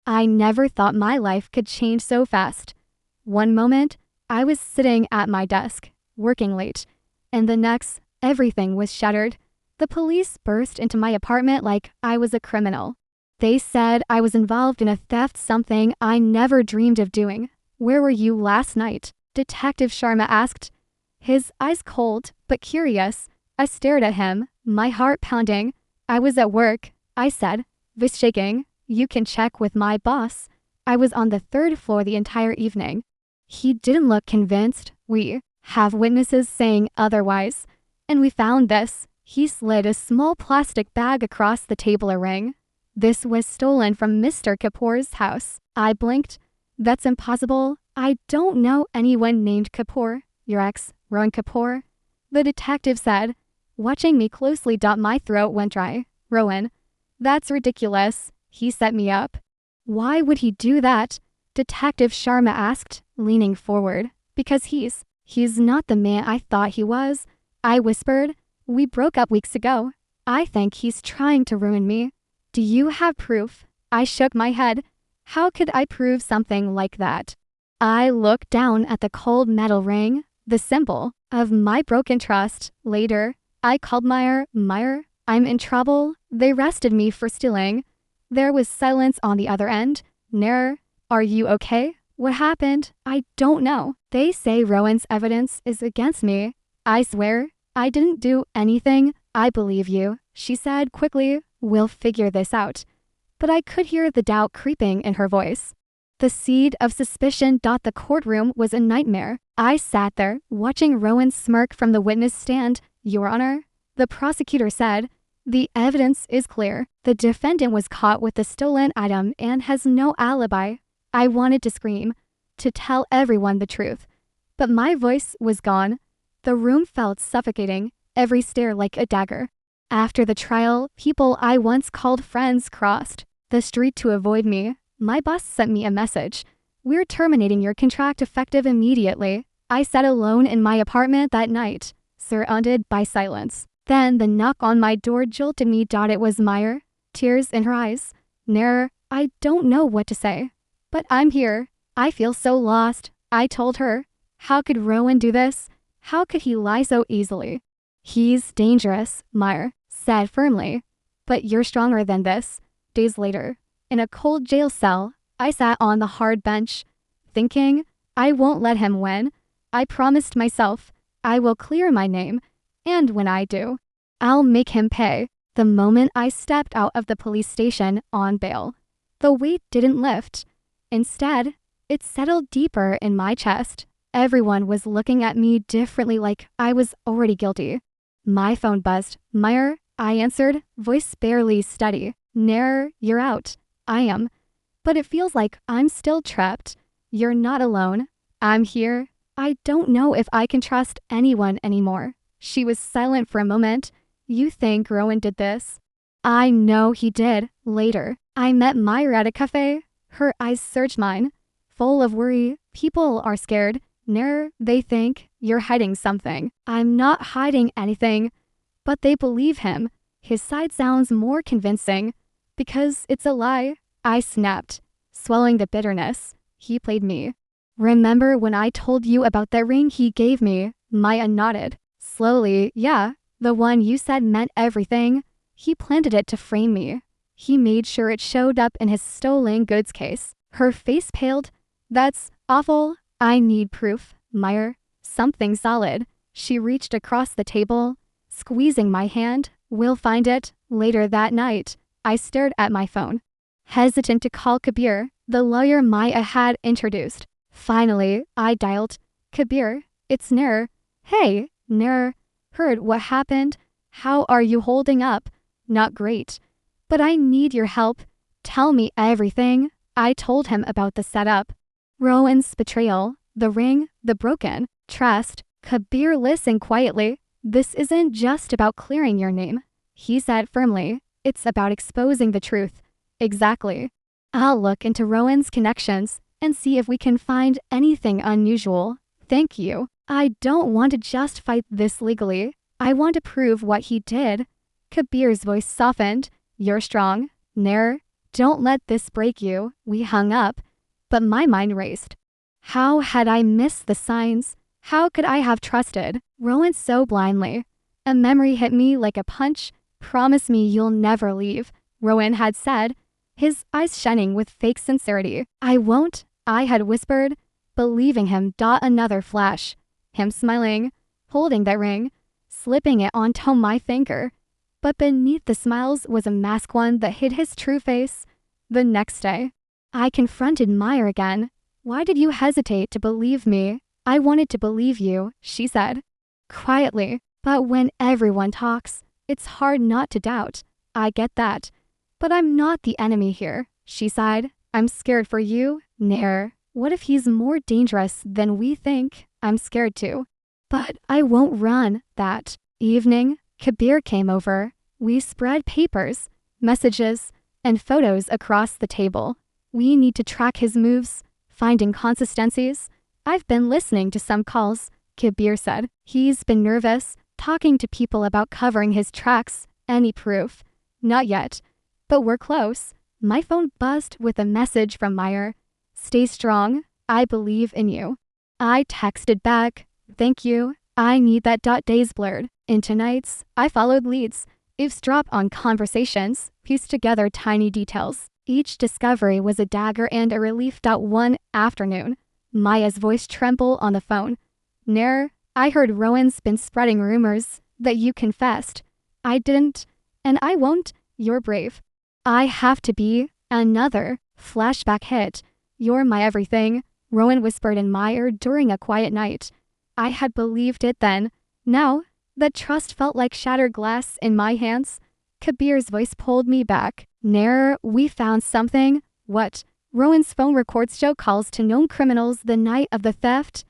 I never thought my life could change so fast. One moment, I was sitting at my desk, working late, and the next, everything was shattered. The police burst into my apartment like I was a criminal. They said I was involved in a theft, something I never dreamed of doing. Where were you last night? Detective Sharma asked. His eyes cold, but curious. I stared at him, my heart pounding. I was at work, I said, voice shaking. You can check with my boss. I was on the third floor the entire evening. He didn't look convinced. We have witnesses saying otherwise. And we found this. He slid a small plastic bag across the table, a ring. This was stolen from Mr. Kapoor's house. I blinked. That's impossible. I don't know anyone named Kapoor. Your ex, Rohan Kapoor? The detective said, watching me closely. My throat went dry. Rohan. That's ridiculous. He set me up. Why would he do that? Detective Sharma asked, leaning forward. Because he's not the man I thought he was. I whispered. We broke up weeks ago. I think he's trying to ruin me. Do you have proof? I shook my head. How could I prove something like that? I looked down at the cold metal ring, the symbol of my broken trust. Later, I called Meyer. Meyer, I'm in trouble. They arrested me for stealing. There was silence on the other end. Nair, are you okay? What happened? I don't know. They say Rowan's evidence is against me. I swear, I didn't do anything. I believe you, she said quickly. We'll figure this out. But I could hear the doubt creeping in her voice. The seed of suspicion. The courtroom was a nightmare. I sat there, watching Rowan smirk from the witness stand. Your Honor, the prosecutor said, the evidence is clear. The defendant was caught with the stolen item and has no alibi. I wanted to scream, to tell everyone the truth. But my voice was gone. The room felt suffocating, every stare like a dagger. After the trial, people I once called friends crossed the street to avoid me. My boss sent me a message. We're terminating your contract effective immediately. I sat alone in my apartment that night, surrounded by silence. Then the knock on my door jolted me. It was Meyer, tears in her eyes. Nair, I don't know what to say. But I'm here. I feel so lost. I told her. How could Rowan do this? How could he lie so easily? He's dangerous, Meyer said firmly. But you're stronger than this. Days later, in a cold jail cell, I sat on the hard bench, thinking, I won't let him win. I promised myself, I will clear my name, and when I do, I'll make him pay. The moment I stepped out of the police station on bail, the weight didn't lift. Instead, it settled deeper in my chest. Everyone was looking at me differently, like I was already guilty. My phone buzzed. Meyer, I answered, voice barely steady. Nair, you're out. I am. But it feels like I'm still trapped. You're not alone. I'm here. I don't know if I can trust anyone anymore. She was silent for a moment. You think Rowan did this? I know he did. Later, I met Meyer at a cafe. Her eyes searched mine, full of worry. People are scared. Nair, they think you're hiding something. I'm not hiding anything. But they believe him. His side sounds more convincing. Because it's a lie. I snapped, swallowing the bitterness. He played me. Remember when I told you about that ring he gave me? Maya nodded. Slowly, yeah, the one you said meant everything. He planted it to frame me. He made sure it showed up in his stolen goods case. Her face paled. That's awful. I need proof, Meyer. Something solid. She reached across the table, squeezing my hand. We'll find it. Later that night, I stared at my phone, hesitant to call Kabir, the lawyer Maya had introduced. Finally, I dialed. Kabir, it's Nair. Hey, Nair. Heard what happened? How are you holding up? Not great. But I need your help. Tell me everything. I told him about the setup. Rowan's betrayal, the ring, the broken trust. Kabir listened quietly. This isn't just about clearing your name, he said firmly. It's about exposing the truth. Exactly. I'll look into Rowan's connections and see if we can find anything unusual. Thank you. I don't want to just fight this legally. I want to prove what he did. Kabir's voice softened. You're strong, Nair. Don't let this break you. We hung up, but my mind raced. How had I missed the signs? How could I have trusted Rowan so blindly? A memory hit me like a punch. Promise me you'll never leave, Rowan had said, his eyes shining with fake sincerity. I won't, I had whispered, believing him. Another flash. Him smiling, holding that ring, slipping it onto my finger. But beneath the smiles was a mask, one that hid his true face. The next day, I confronted Meyer again. Why did you hesitate to believe me? I wanted to believe you, she said, quietly. But when everyone talks, it's hard not to doubt. I get that. But I'm not the enemy here, she sighed. I'm scared for you, Nair. What if he's more dangerous than we think? I'm scared too. But I won't run. That evening, Kabir came over. We spread papers, messages, and photos across the table. We need to track his moves, find inconsistencies. I've been listening to some calls, Kabir said. He's been nervous, talking to people about covering his tracks. Any proof? Not yet. But we're close. My phone buzzed with a message from Meyer. Stay strong. I believe in you. I texted back. Thank you. I need that. Days blurred into nights. I followed leads, eavesdrop on conversations, pieced together tiny details. Each discovery was a dagger and a relief. One afternoon, Maya's voice trembled on the phone. Nair, I heard Rowan's been spreading rumors that you confessed. I didn't, and I won't. You're brave. I have to be. Another flashback hit. You're my everything, Rowan whispered in my ear during a quiet night. I had believed it then. Now, the trust felt like shattered glass in my hands. Kabir's voice pulled me back. Nair, we found something. What? Rowan's phone records Joe calls to known criminals the night of the theft.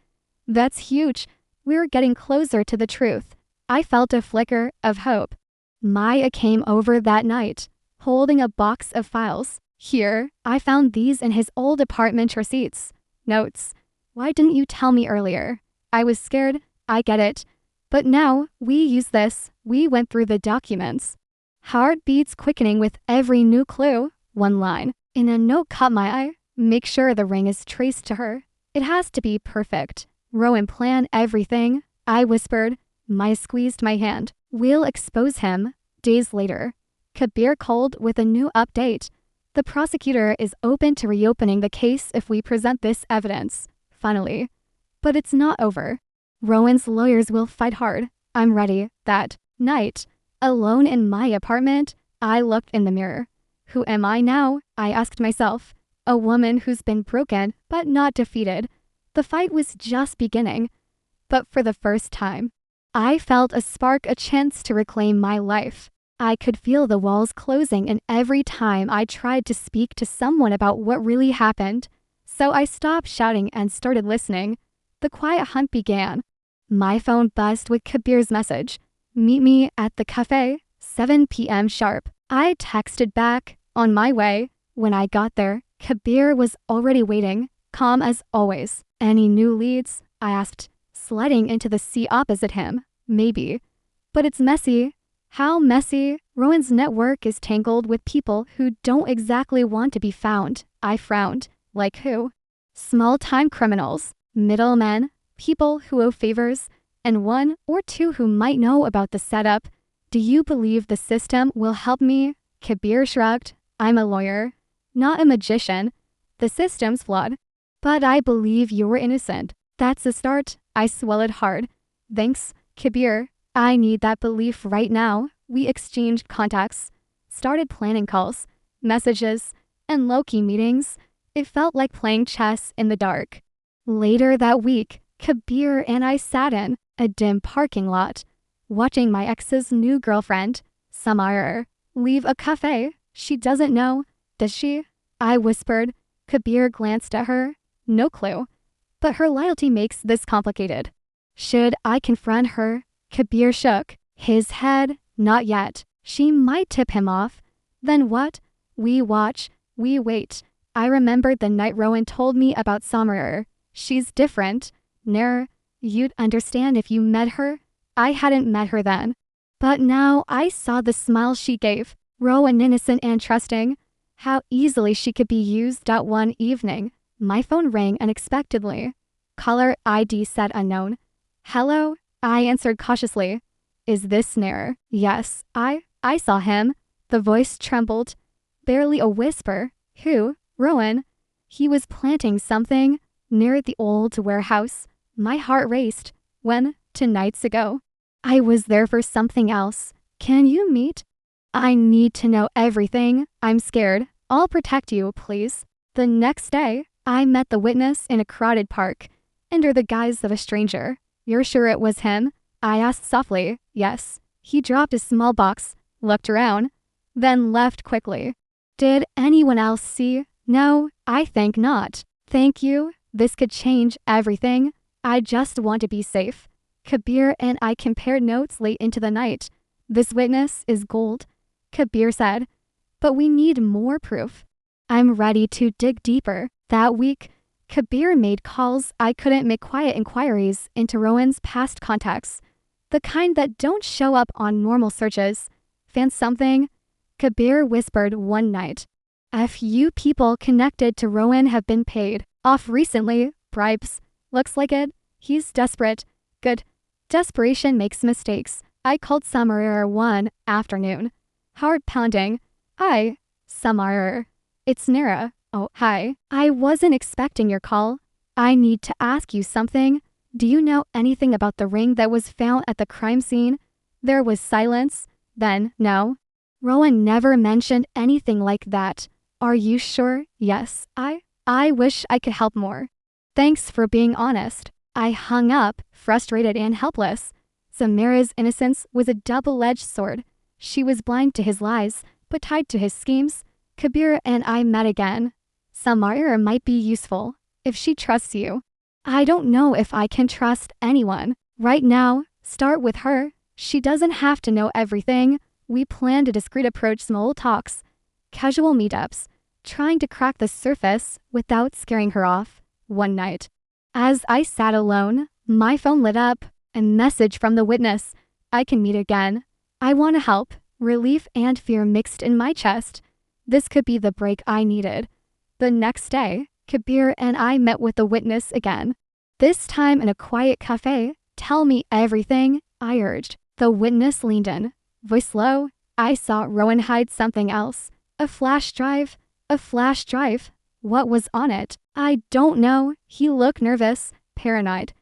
That's huge. We're getting closer to the truth. I felt a flicker of hope. Maya came over that night, holding a box of files. Here, I found these in his old apartment receipts. Notes. Why didn't you tell me earlier? I was scared. I get it. But now, we use this. We went through the documents. Heartbeats quickening with every new clue. One line in a note caught my eye. Make sure the ring is traced to her. It has to be perfect. Rowan planned everything. I whispered. Maya squeezed my hand. We'll expose him. Days later, Kabir called with a new update. The prosecutor is open to reopening the case if we present this evidence. Finally. But it's not over. Rowan's lawyers will fight hard. I'm ready. That night, alone in my apartment, I looked in the mirror. Who am I now? I asked myself. A woman who's been broken, but not defeated. The fight was just beginning. But for the first time, I felt a spark, a chance to reclaim my life. I could feel the walls closing, and every time I tried to speak to someone about what really happened. So I stopped shouting and started listening. The quiet hunt began. My phone buzzed with Kabir's message. Meet me at the cafe, 7 p.m. sharp. I texted back, on my way. When I got there, Kabir was already waiting, calm as always. Any new leads? I asked, sliding into the seat opposite him. Maybe. But it's messy. How messy? Rowan's network is tangled with people who don't exactly want to be found. I frowned. Like who? Small-time criminals, middlemen, people who owe favors, and one or two who might know about the setup. Do you believe the system will help me? Kabir shrugged. I'm a lawyer, not a magician. The system's flawed. But I believe you're innocent. That's a start. I swallowed hard. Thanks, Kabir. I need that belief right now. We exchanged contacts, started planning calls, messages, and low-key meetings. It felt like playing chess in the dark. Later that week, Kabir and I sat in a dim parking lot, watching my ex's new girlfriend, Samar, leave a cafe. She doesn't know, does she? I whispered. Kabir glanced at her. No clue. But her loyalty makes this complicated. Should I confront her? Kabir shook his head. Not yet. She might tip him off. Then what? We watch. We wait. I remembered the night Rowan told me about Samar. She's different. Nair, you'd understand if you met her. I hadn't met her then. But now I saw the smile she gave. Rowan innocent and trusting. How easily she could be used that one evening. My phone rang unexpectedly. Caller ID said unknown. Hello? I answered cautiously. Is this Nair? Yes, I saw him. The voice trembled. Barely a whisper. Who? Rowan. He was planting something near the old warehouse. My heart raced. When? 2 nights ago. I was there for something else. Can you meet? I need to know everything. I'm scared. I'll protect you, please. The next day, I met the witness in a crowded park, under the guise of a stranger. You're sure it was him? I asked softly. Yes. He dropped a small box, looked around, then left quickly. Did anyone else see? No, I think not. Thank you. This could change everything. I just want to be safe. Kabir and I compared notes late into the night. This witness is gold, Kabir said, but we need more proof. I'm ready to dig deeper. That week, Kabir made calls. I couldn't make quiet inquiries into Rowan's past contacts, the kind that don't show up on normal searches. Found something? Kabir whispered one night. A few people connected to Rowan have been paid off recently. Bribes. Looks like it. He's desperate. Good. Desperation makes mistakes. I called Samarir one afternoon. Heart pounding. Hi, Samarir. It's Nara. Oh, hi. I wasn't expecting your call. I need to ask you something. Do you know anything about the ring that was found at the crime scene? There was silence. Then, no. Rowan never mentioned anything like that. Are you sure? Yes. I wish I could help more. Thanks for being honest. I hung up, frustrated and helpless. Samira's innocence was a double-edged sword. She was blind to his lies, but tied to his schemes. Kabir and I met again. Samaira might be useful, if she trusts you. I don't know if I can trust anyone. Right now, start with her. She doesn't have to know everything. We planned a discreet approach, small talks, casual meetups, trying to crack the surface without scaring her off. One night, as I sat alone, my phone lit up. A message from the witness. I can meet again. I want to help. Relief and fear mixed in my chest. This could be the break I needed. The next day, Kabir and I met with the witness again. This time in a quiet cafe. Tell me everything, I urged. The witness leaned in. Voice low. I saw Rowan hide something else. A flash drive. A flash drive. What was on it? I don't know. He looked nervous, paranoid.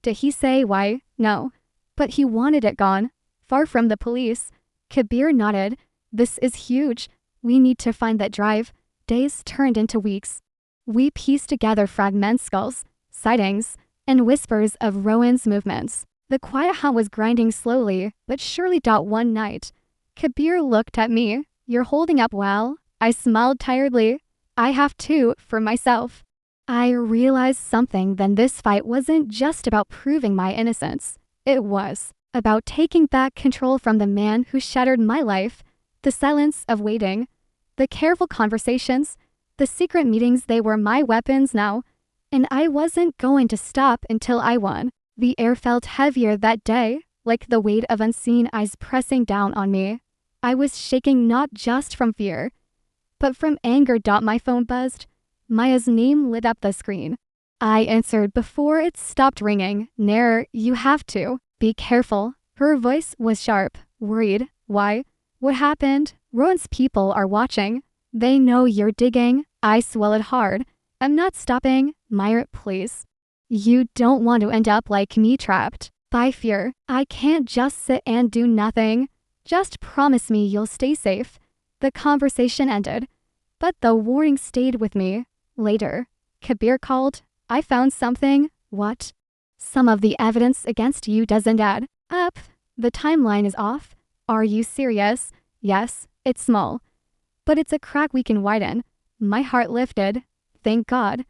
Did he say why? No. But he wanted it gone. Far from the police. Kabir nodded. This is huge. We need to find that drive. Days turned into weeks. We pieced together fragments, skulls, sightings, and whispers of Rowan's movements. The quiet hunt was grinding slowly, but surely. One night, Kabir looked at me. You're holding up well. I smiled tiredly. I have to, for myself. I realized something then. This fight wasn't just about proving my innocence. It was about taking back control from the man who shattered my life. The silence of waiting, the careful conversations, the secret meetings, they were my weapons now, and I wasn't going to stop until I won. The air felt heavier that day, like the weight of unseen eyes pressing down on me. I was shaking not just from fear, but from anger. My phone buzzed. Maya's name lit up the screen. I answered before it stopped ringing. Nair, you have to. Be careful. Her voice was sharp, worried. Why? What happened? Rowan's people are watching. They know you're digging. I swallowed hard. I'm not stopping. Maya, please. You don't want to end up like me, trapped by fear. I can't just sit and do nothing. Just promise me you'll stay safe. The conversation ended, but the warning stayed with me. Later, Kabir called. I found something. What? Some of the evidence against you doesn't add up. The timeline is off. Are you serious? Yes, it's small, but it's a crack we can widen. My heart lifted. Thank God.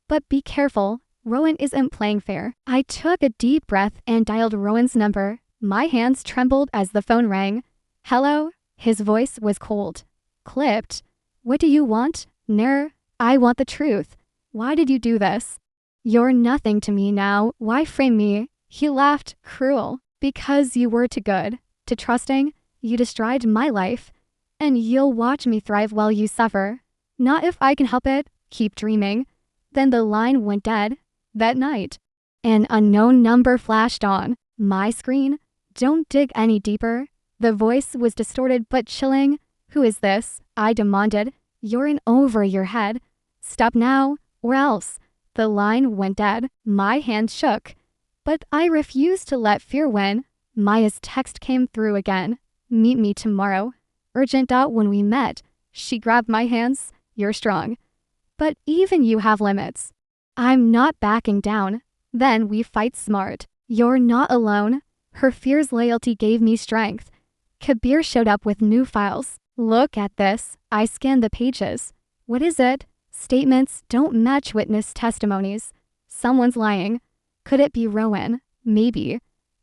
But be careful. Rowan isn't playing fair. I took a deep breath and dialed Rowan's number. My hands trembled as the phone rang. Hello? His voice was cold. Clipped. What do you want? Nair, I want the truth. Why did you do this? You're nothing to me now. Why frame me? He laughed, cruel. Because you were too good, too trusting. You destroyed my life, and you'll watch me thrive while you suffer. Not if I can help it. Keep dreaming. Then the line went dead. That night, an unknown number flashed on my screen. Don't dig any deeper. The voice was distorted but chilling. Who is this? I demanded. You're in over your head. Stop now, or else. The line went dead. My hand shook. But I refused to let fear win. Maya's text came through again. Meet me tomorrow. Urgent. When we met, she grabbed my hands. You're strong. But even you have limits. I'm not backing down. Then we fight smart. You're not alone. Her fierce loyalty gave me strength. Kabir showed up with new files. Look at this. I scanned the pages. What is it? Statements don't match witness testimonies. Someone's lying. Could it be Rowan? Maybe.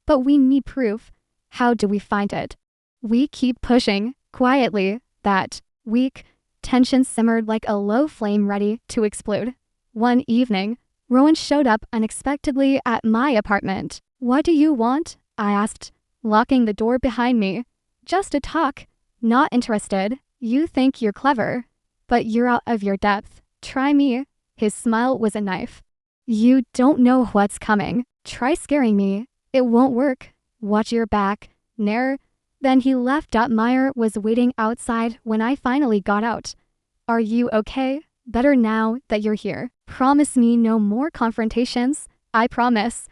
But we need proof. How do we find it? We keep pushing, quietly. That week, tension simmered like a low flame ready to explode. One evening, Rowan showed up unexpectedly at my apartment. What do you want? I asked, locking the door behind me. Just a talk. Not interested. You think you're clever. But you're out of your depth. Try me. His smile was a knife. You don't know what's coming. Try scaring me. It won't work. Watch your back. Nair. Then he left. Meyer was waiting outside when I finally got out. Are you okay? Better now that you're here. Promise me no more confrontations. I promise.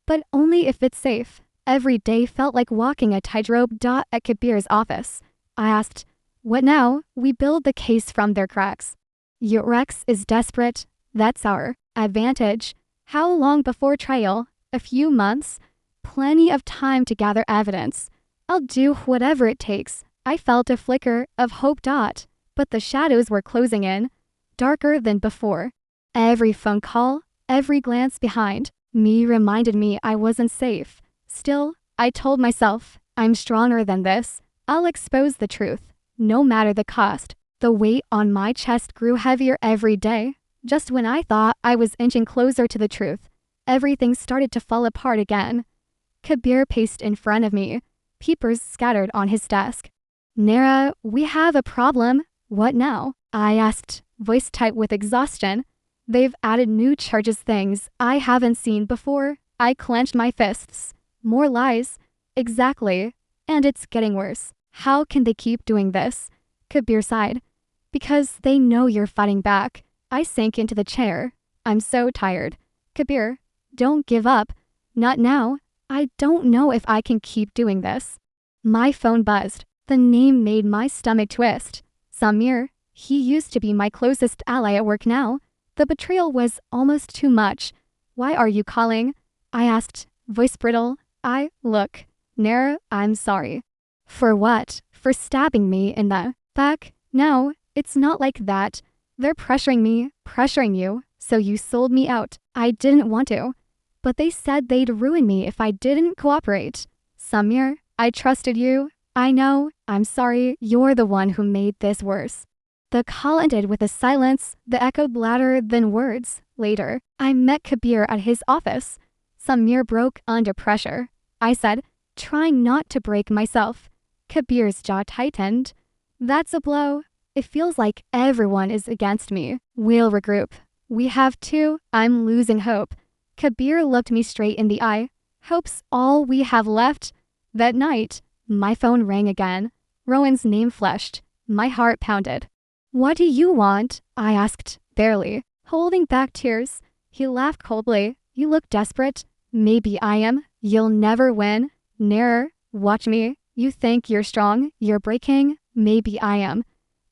But only if it's safe. Every day felt like walking a tightrope. At Kabir's office, I asked, what now? We build the case from their cracks. Your Rex is desperate. That's our advantage. How long before trial? A few months. Plenty of time to gather evidence. I'll do whatever it takes. I felt a flicker of hope. But the shadows were closing in, darker than before. Every phone call, every glance behind me reminded me I wasn't safe. Still, I told myself, I'm stronger than this. I'll expose the truth, no matter the cost. The weight on my chest grew heavier every day. Just when I thought I was inching closer to the truth, everything started to fall apart again. Kabir paced in front of me, papers scattered on his desk. Nara, we have a problem. What now? I asked, voice tight with exhaustion. They've added new charges, things I haven't seen before. I clenched my fists. More lies. Exactly. And it's getting worse. How can they keep doing this? Kabir sighed. Because they know you're fighting back. I sank into the chair. I'm so tired. Kabir, don't give up. Not now. I don't know if I can keep doing this. My phone buzzed. The name made my stomach twist. Samir. He used to be my closest ally at work now. The betrayal was almost too much. Why are you calling? I asked, voice brittle. Look. Nair, I'm sorry. For what? For stabbing me in the back? No, it's not like that. They're pressuring me, pressuring you, so you sold me out. I didn't want to. But they said they'd ruin me if I didn't cooperate. Samir, I trusted you. I know. I'm sorry. You're the one who made this worse. The call ended with a silence that echoed louder than words. Later, I met Kabir at his office. Samir broke under pressure. I said, trying not to break myself. Kabir's jaw tightened. That's a blow. It feels like everyone is against me. We'll regroup. We have to. I'm losing hope. Kabir looked me straight in the eye. Hope's all we have left. That night, my phone rang again. Rowan's name flashed. My heart pounded. What do you want? I asked, barely, holding back tears. He laughed coldly. You look desperate. Maybe I am. You'll never win. Nearer. Watch me. You think you're strong. You're breaking. Maybe I am.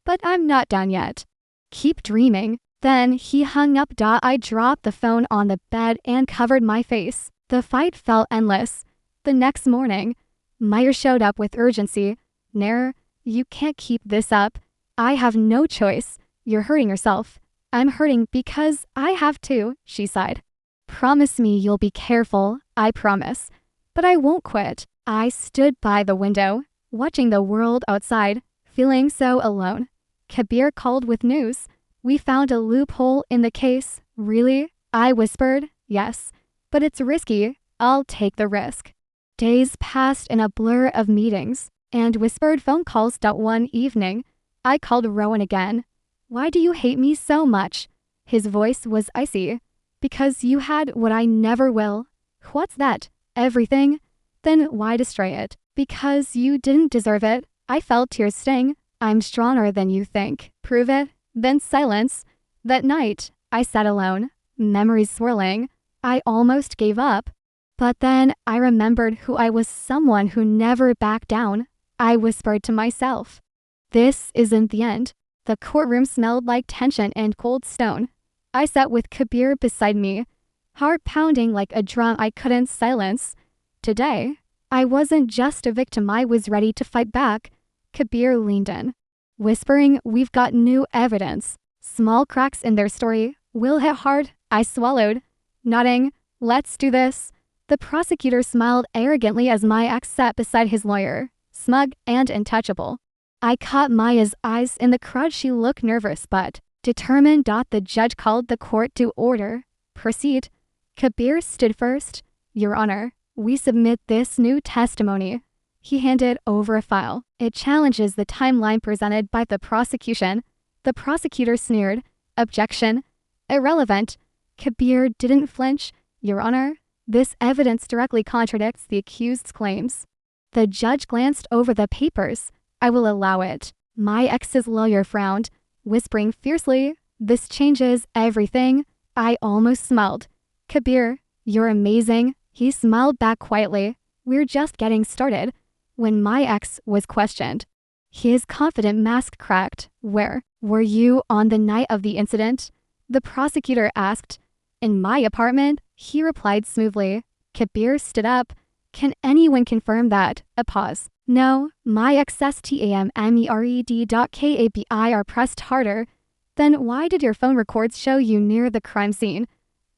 But I'm not done yet. Keep dreaming. Then he hung up. I dropped the phone on the bed and covered my face. The fight felt endless. The next morning, Meyer showed up with urgency. Nair, you can't keep this up. I have no choice. You're hurting yourself. I'm hurting because I have to, she sighed. Promise me you'll be careful. I promise. But I won't quit. I stood by the window, watching the world outside, feeling so alone. Kabir called with news. We found a loophole in the case. Really? I whispered. Yes. But it's risky. I'll take the risk. Days passed in a blur of meetings and whispered phone calls. One evening, I called Rowan again. Why do you hate me so much? His voice was icy. Because you had what I never will. What's that? Everything? Then why destroy it? Because you didn't deserve it. I felt tears sting. I'm stronger than you think. Prove it. Then silence. That night, I sat alone, memories swirling. I almost gave up. But then I remembered who I was, someone who never backed down. I whispered to myself, this isn't the end. The courtroom smelled like tension and cold stone. I sat with Kabir beside me, heart pounding like a drum I couldn't silence. Today, I wasn't just a victim, I was ready to fight back. Kabir leaned in, whispering, we've got new evidence. Small cracks in their story will hit hard. I swallowed, nodding, let's do this. The prosecutor smiled arrogantly as my ex sat beside his lawyer, smug and untouchable. I caught Maya's eyes in the crowd. She looked nervous but determined. The judge called the court to order. Proceed. Kabir stood first. Your Honor, we submit this new testimony. He handed over a file. It challenges the timeline presented by the prosecution. The prosecutor sneered. Objection. Irrelevant. Kabir didn't flinch. Your Honor, this evidence directly contradicts the accused's claims. The judge glanced over the papers. I will allow it. My ex's lawyer frowned, whispering fiercely, this changes everything. I almost smiled. Kabir, you're amazing. He smiled back quietly. We're just getting started. When my ex was questioned, his confident mask cracked. Where were you on the night of the incident? The prosecutor asked. In my apartment, he replied smoothly. Kabir stood up. Can anyone confirm that? A pause. No, my ex's TAMMERED.KABI pressed harder. Then why did your phone records show you near the crime scene?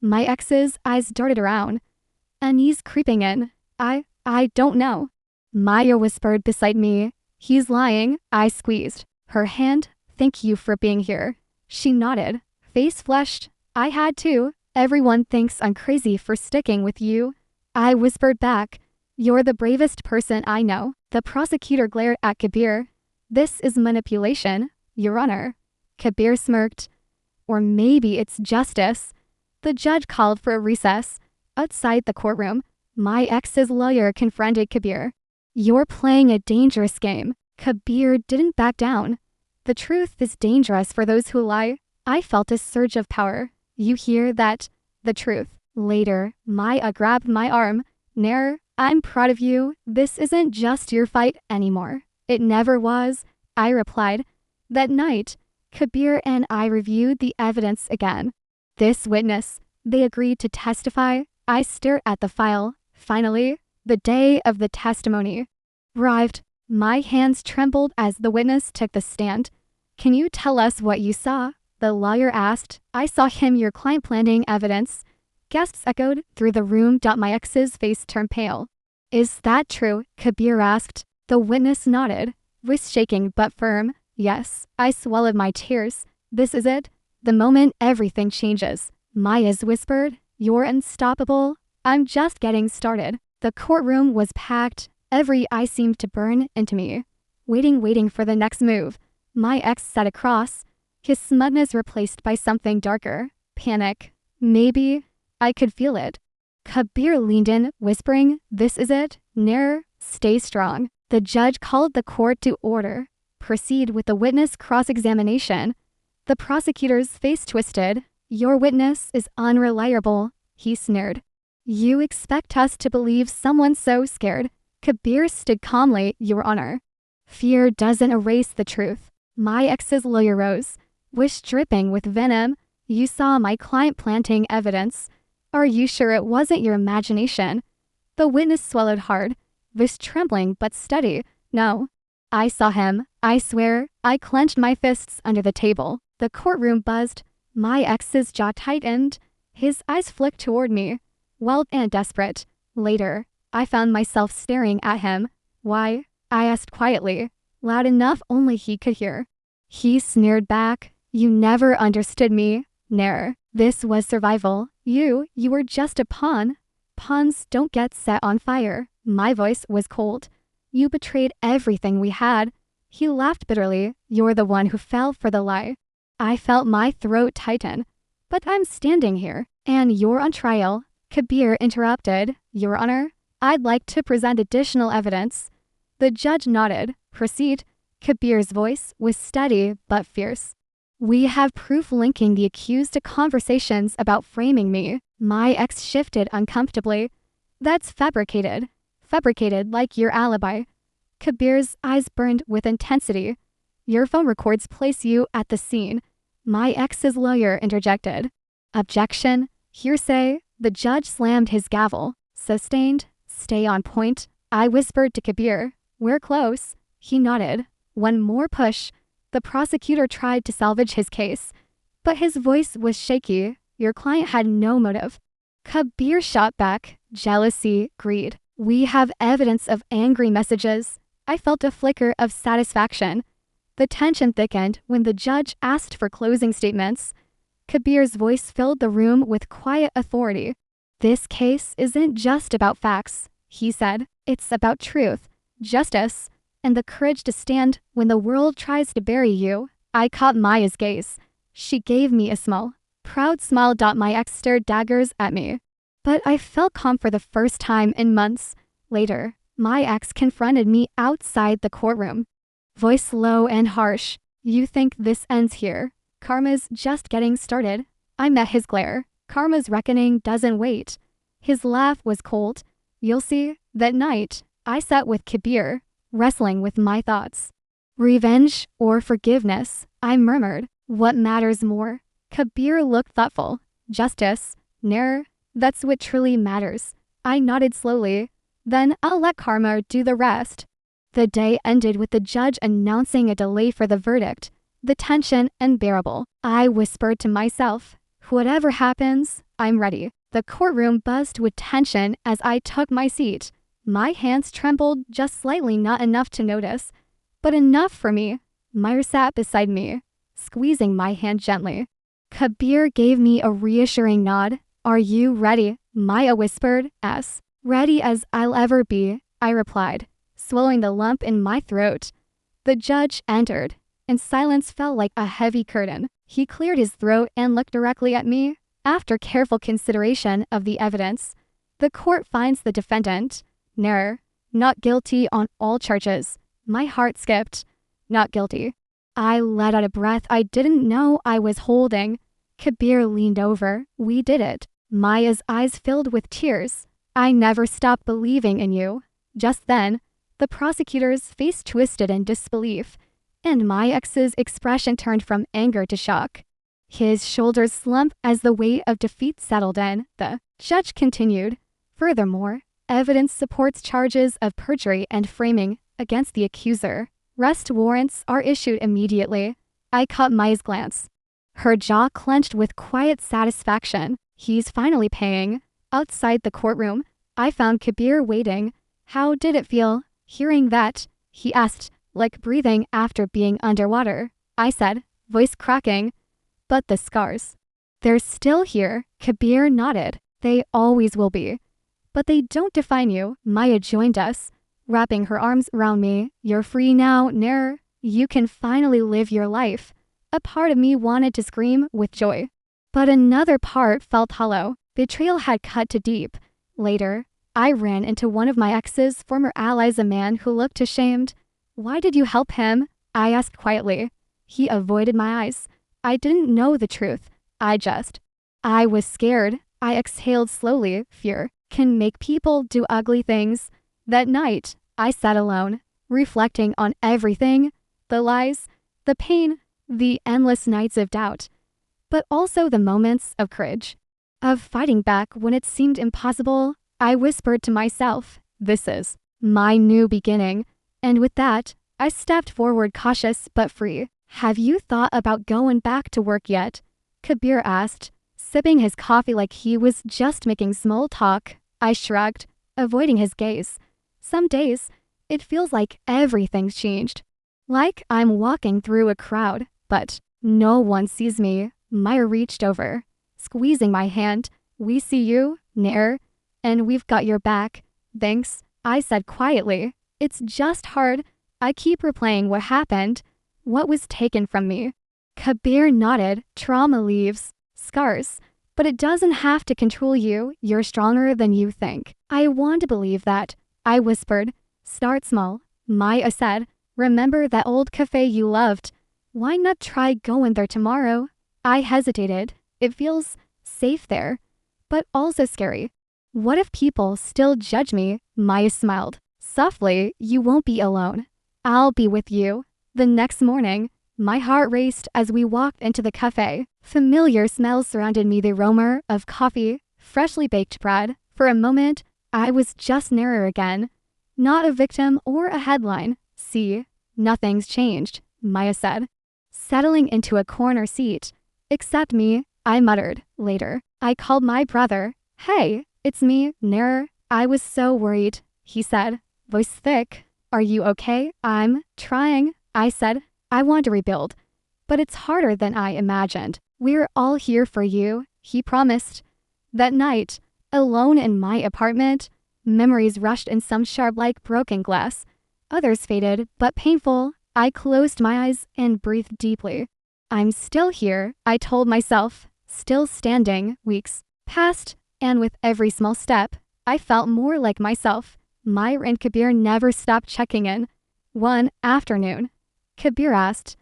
My ex's eyes darted around. Unease creeping in. I don't know. Maya whispered beside me. He's lying. I squeezed her hand. Thank you for being here. She nodded. Face flushed. I had to. Everyone thinks I'm crazy for sticking with you. I whispered back. You're the bravest person I know. The prosecutor glared at Kabir. This is manipulation, Your Honor. Kabir smirked. Or maybe it's justice. The judge called for a recess. Outside the courtroom, my ex's lawyer confronted Kabir. You're playing a dangerous game. Kabir didn't back down. The truth is dangerous for those who lie. I felt a surge of power. You hear that? The truth. Later, Maya grabbed my arm. Nair, I'm proud of you. This isn't just your fight anymore. It never was, I replied. That night, Kabir and I reviewed the evidence again. This witness, they agreed to testify. I stared at the file. Finally, the day of the testimony arrived. My hands trembled as the witness took the stand. Can you tell us what you saw? The lawyer asked. I saw him, your client, planting evidence. Guests echoed through the room. My ex's face turned pale. Is that true? Kabir asked. The witness nodded, voice shaking but firm. Yes. I swallowed my tears. This is it. The moment everything changes. Maya's whispered. You're unstoppable. I'm just getting started. The courtroom was packed. Every eye seemed to burn into me. Waiting for the next move. My ex sat across. His smugness replaced by something darker. Panic. Maybe. I could feel it. Kabir leaned in, whispering, this is it. Nair, stay strong. The judge called the court to order. Proceed with the witness cross-examination. The prosecutor's face twisted. Your witness is unreliable, he sneered. You expect us to believe someone so scared? Kabir stood calmly, Your Honor. Fear doesn't erase the truth. My ex's lawyer rose, wish dripping with venom. You saw my client planting evidence. Are you sure it wasn't your imagination? The witness swallowed hard, voice trembling but steady. No. I saw him. I swear. I clenched my fists under the table. The courtroom buzzed. My ex's jaw tightened. His eyes flicked toward me, wild and desperate. Later, I found myself staring at him. Why? I asked quietly, loud enough only he could hear. He sneered back. You never understood me, Nair. This was survival. You were just a pawn. Pawns don't get set on fire. My voice was cold. You betrayed everything we had. He laughed bitterly. You're the one who fell for the lie. I felt my throat tighten. But I'm standing here, and you're on trial. Kabir interrupted. Your Honor, I'd like to present additional evidence. The judge nodded. Proceed. Kabir's voice was steady but fierce. We have proof linking the accused to conversations about framing me. My ex shifted uncomfortably. That's fabricated. Fabricated like your alibi. Kabir's eyes burned with intensity. Your phone records place you at the scene. My ex's lawyer interjected. Objection. Hearsay. The judge slammed his gavel. Sustained. Stay on point. I whispered to Kabir. We're close. He nodded. One more push. The prosecutor tried to salvage his case, but his voice was shaky. Your client had no motive. Kabir shot back. Jealousy, greed. We have evidence of angry messages. I felt a flicker of satisfaction. The tension thickened when the judge asked for closing statements. Kabir's voice filled the room with quiet authority. This case isn't just about facts, he said. It's about truth, justice, and the courage to stand when the world tries to bury you. I caught Maya's gaze. She gave me a small, proud smile. My ex stared daggers at me. But I felt calm for the first time in months. Later, my ex confronted me outside the courtroom. Voice low and harsh. You think this ends here? Karma's just getting started. I met his glare. Karma's reckoning doesn't wait. His laugh was cold. You'll see. That night, I sat with Kabir, wrestling with my thoughts. Revenge or forgiveness? I murmured. What matters more? Kabir looked thoughtful. Justice? Nair? That's what truly matters. I nodded slowly. Then I'll let karma do the rest. The day ended with the judge announcing a delay for the verdict. The tension unbearable. I whispered to myself, whatever happens, I'm ready. The courtroom buzzed with tension as I took my seat. My hands trembled just slightly, not enough to notice, but enough for me. Meyer sat beside me, squeezing my hand gently. Kabir gave me a reassuring nod. Are you ready? Maya whispered. As ready as I'll ever be, I replied, swallowing the lump in my throat. The judge entered, and silence fell like a heavy curtain. He cleared his throat and looked directly at me. After careful consideration of the evidence, the court finds the defendant, Nair, not guilty on all charges. My heart skipped. Not guilty. I let out a breath I didn't know I was holding. Kabir leaned over. We did it. Maya's eyes filled with tears. I never stopped believing in you. Just then, the prosecutor's face twisted in disbelief, and my ex's expression turned from anger to shock. His shoulders slumped as the weight of defeat settled in. The judge continued. Furthermore, evidence supports charges of perjury and framing against the accuser. Arrest warrants are issued immediately. I caught Maya's glance. Her jaw clenched with quiet satisfaction. He's finally paying. Outside the courtroom, I found Kabir waiting. How did it feel, hearing that? He asked, like breathing after being underwater. I said, voice cracking. But the scars. They're still here. Kabir nodded. They always will be. But they don't define you. Maya joined us, wrapping her arms around me. You're free now, Nair. You can finally live your life. A part of me wanted to scream with joy. But another part felt hollow. Betrayal had cut too deep. Later, I ran into one of my ex's former allies, a man who looked ashamed. Why did you help him? I asked quietly. He avoided my eyes. I didn't know the truth. I was scared. I exhaled slowly. Fear can make people do ugly things. That night, I sat alone, reflecting on everything. The lies, the pain, the endless nights of doubt, but also the moments of courage, of fighting back when it seemed impossible. I whispered to myself, this is my new beginning. And with that, I stepped forward, cautious but free. Have you thought about going back to work yet? Kabir asked, sipping his coffee like he was just making small talk. I shrugged, avoiding his gaze. Some days, it feels like everything's changed. Like I'm walking through a crowd, but no one sees me. Maya reached over, squeezing my hand. We see you, Nair, and we've got your back. Thanks, I said quietly. It's just hard. I keep replaying what happened, what was taken from me. Kabir nodded. Trauma leaves scars, but it doesn't have to control you. You're stronger than you think. I want to believe that, I whispered. Start small, Maya said. Remember that old cafe you loved? Why not try going there tomorrow? I hesitated. It feels safe there, but also scary. What if people still judge me? Maya smiled. Softly, you won't be alone. I'll be with you. The next morning, my heart raced as we walked into the cafe. Familiar smells surrounded me, the aroma of coffee, freshly baked bread. For a moment, I was just Nera again. Not a victim or a headline. See, nothing's changed, Maya said, settling into a corner seat. Except me, I muttered. Later, I called my brother. Hey, it's me, Nera. I was so worried, he said, voice thick. Are you okay? I'm trying, I said. I want to rebuild, but it's harder than I imagined. We're all here for you, he promised. That night, alone in my apartment, memories rushed in, some sharp like broken glass. Others faded, but painful. I closed my eyes and breathed deeply. I'm still here, I told myself, still standing. Weeks passed, and with every small step, I felt more like myself. Myra and Kabir never stopped checking in. One afternoon, Kabir asked,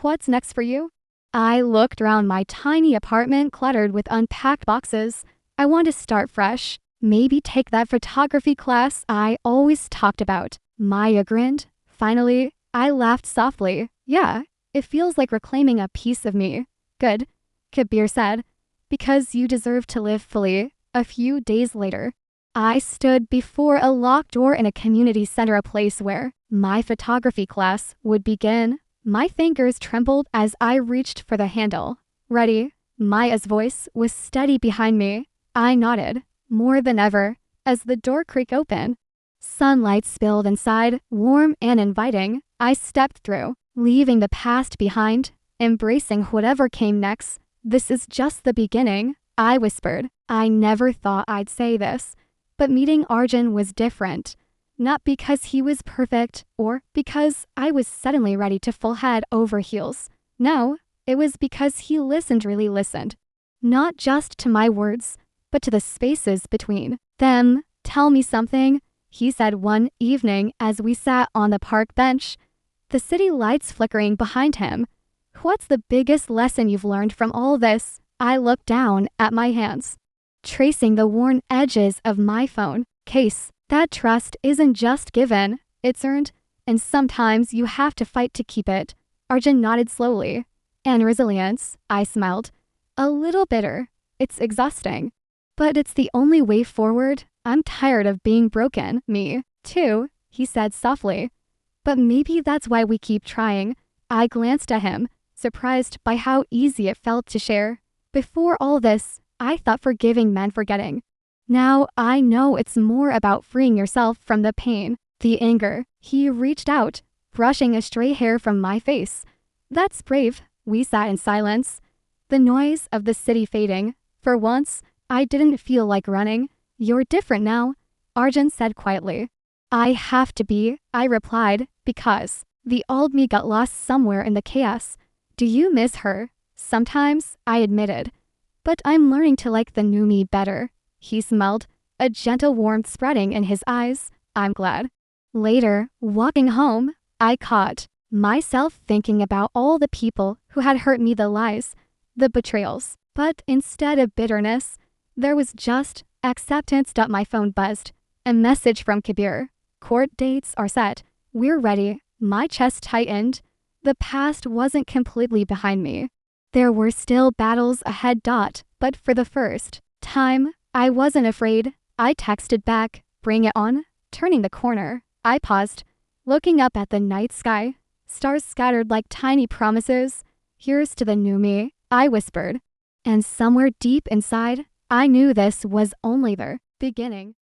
"What's next for you?" I looked around my tiny apartment cluttered with unpacked boxes. I want to start fresh. Maybe take that photography class I always talked about. Maya grinned. Finally, I laughed softly. Yeah, it feels like reclaiming a piece of me. Good, Kabir said, because you deserve to live fully. A few days later, I stood before a locked door in a community center, a place where my photography class would begin. My fingers trembled as I reached for the handle. Ready? Maya's voice was steady behind me. I nodded, more than ever, as the door creaked open. Sunlight spilled inside, warm and inviting. I stepped through, leaving the past behind, embracing whatever came next. This is just the beginning, I whispered. I never thought I'd say this, but meeting Arjun was different. Not because he was perfect or because I was suddenly ready to fall head over heels. No, it was because he really listened. Not just to my words, but to the spaces between them. Tell me something, he said one evening as we sat on the park bench, the city lights flickering behind him. What's the biggest lesson you've learned from all this? I looked down at my hands, tracing the worn edges of my phone case. That trust isn't just given, it's earned, and sometimes you have to fight to keep it. Arjun nodded slowly. And resilience, I smiled. A little bitter. It's exhausting. But it's the only way forward. I'm tired of being broken. Me, too, he said softly. But maybe that's why we keep trying. I glanced at him, surprised by how easy it felt to share. Before all this, I thought forgiving meant forgetting. Now I know it's more about freeing yourself from the pain, the anger. He reached out, brushing a stray hair from my face. That's brave. We sat in silence, the noise of the city fading. For once, I didn't feel like running. You're different now, Arjun said quietly. I have to be, I replied, because the old me got lost somewhere in the chaos. Do you miss her? Sometimes, I admitted. But I'm learning to like the new me better. He smiled, a gentle warmth spreading in his eyes. I'm glad. Later, walking home, I caught myself thinking about all the people who had hurt me, the lies, the betrayals. But instead of bitterness, there was just acceptance. My phone buzzed. A message from Kabir. Court dates are set. We're ready. My chest tightened. The past wasn't completely behind me. There were still battles ahead. But for the first time, I wasn't afraid. I texted back, bring it on. Turning the corner, I paused, looking up at the night sky. Stars scattered like tiny promises. Here's to the new me, I whispered. And somewhere deep inside, I knew this was only the beginning.